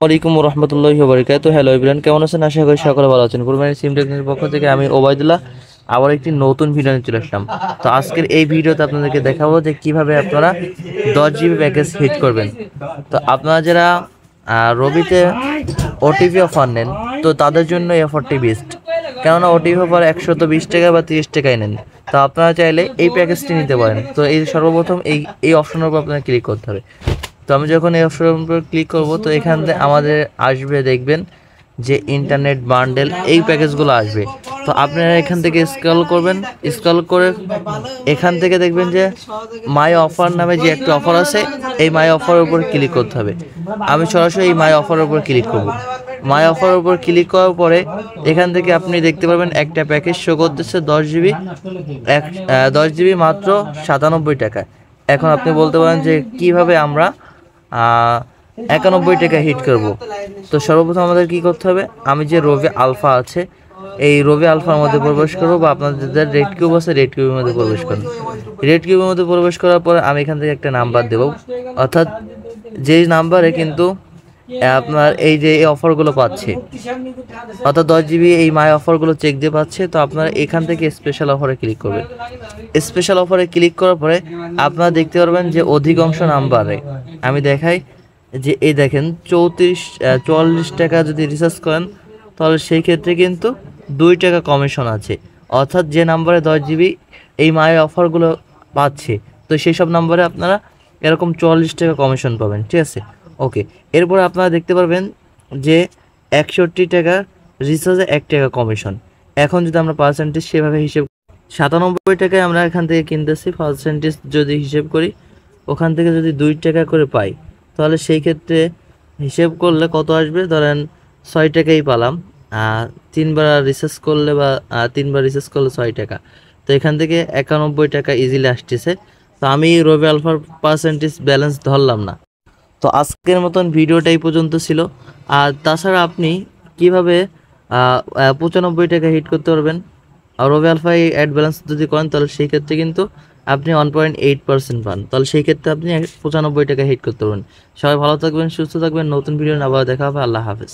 ওয়ালাইকুম রহমতুল্লাহি ওয়া বারাকাতুহু। হ্যালো এভরিওয়ান, কেমন আছেন? আশা করি সকলে ভালো আছেন। কুরবানি সিম টেকনিকের পক্ষ থেকে আমি ওবায়দুল্লাহ আবার একটি নতুন ভিডিও নিয়ে চলে আসলাম। তো আজকের এই ভিডিওতে আপনাদেরকে দেখাবো যে কিভাবে আপনারা 10 জিবি প্যাকেজ হিট করবেন। তো আপনারা যারা রবিতে ওটিপি অফার নেন, তো তাদের জন্য এই অফারটি বেস্ট। কেননা ওটিপি অফার 120 টাকা বা 30 টাকায় নেন। তো আপনারা চাইলে এই প্যাকেজটি নিতে পারেন। তো এই সর্বপ্রথম এই অপশনের উপর আপনাকে ক্লিক করতে হবে। তো আমি যখন এই অপশনের উপর ক্লিক করব, তো এখান থেকে আমাদের আসবে, দেখবেন যে ইন্টারনেট বান্ডেল এই প্যাকেজগুলো আসবে। তো আপনারা এখান থেকে স্ক্রল করবেন, স্ক্রল করে এখান থেকে দেখবেন যে মাই অফার নামে যে একটা অফার আছে, এই মাই অফারের উপর ক্লিক করতে হবে। আমি সরাসরি এই মাই অফারের উপর ক্লিক করব। মাই অফারের উপর ক্লিক করার পরে এখান থেকে আপনি দেখতে পারবেন একটা প্যাকেজ শো করতেছে 10 জিবি, 10 জিবি মাত্র 97 টাকা। এখন আপনি বলতে পারেন যে কিভাবে আমরা 91 টাকা হিট করব। তো সর্বপ্রথম আমাদের কি করতে হবে, আমি যে রবি আলফা আছে, এই রবি আলফার মধ্যে প্রবেশ করবো, বা আপনাদের রেড কিউব আছে, রেড কিউবের মধ্যে প্রবেশ করুন। রেড কিউবের মধ্যে প্রবেশ করার পরে আমি এখান থেকে একটা নাম্বার দেব, অর্থাৎ যেই নাম্বারে কিন্তু আপনার এই যে এই অফারগুলো পাচ্ছে, অর্থাৎ 10 জিবি এই মাই অফারগুলো চেক দিয়ে পাচ্ছে। তো আপনারা এখান থেকে স্পেশাল অফারে ক্লিক করবেন। স্পেশাল অফারে ক্লিক করার পরে আপনারা দেখতে পারবেন যে অধিকাংশ নাম্বারে আমি দেখাই যে এই দেখেন 44 টাকা যদি রিচার্জ করেন, তাহলে সেই ক্ষেত্রে কিন্তু 2 টাকা কমিশন আছে। অর্থাৎ যে নাম্বারে 10 জিবি এই মাই অফারগুলো পাচ্ছে, তো সেই সব নাম্বারে আপনারা এরকম 44 টাকা কমিশন পাবেন। ঠিক আছে, ওকে। এরপর আপনারা দেখতে পারবেন যে 61 টাকা রিচার্জে 1 টাকা কমিশন। এখন যদি আমরা পার্সেন্টেজ সেভাবে হিসেব, 97 টাকায় আমরা এখান থেকে কিনতেছি, পার্সেন্টেজ যদি হিসেব করি ওখান থেকে যদি 2 টাকা করে পাই, তাহলে সেই ক্ষেত্রে হিসেব করলে কত আসবে, ধরেন 6 টাকাই পেলাম। 3বার রিচার্জ করলে বা 3বার রিচার্জ করলে 6 টাকা। তো এখান থেকে 91 টাকা ইজিলি আসতেছে। তো আমি রবি আলফার পার্সেন্টেজ ব্যালেন্স ধরলাম না। তো আজকের মতন ভিডিওটা এই পর্যন্ত ছিল। আর তাছাড়া আপনি কিভাবে 95 টাকা হিট করতে পারবেন, আর রবি আলফাই অ্যাড ব্যালেন্স যদি করেন, তাহলে সেই ক্ষেত্রে কিন্তু আপনি 1.8% পান। তাহলে সেই ক্ষেত্রে আপনি 95 টাকা হিট করতে পারবেন। সবাই ভালো থাকবেন, সুস্থ থাকবেন। নতুন ভিডিও আবার দেখা হবে। আল্লাহ হাফেজ।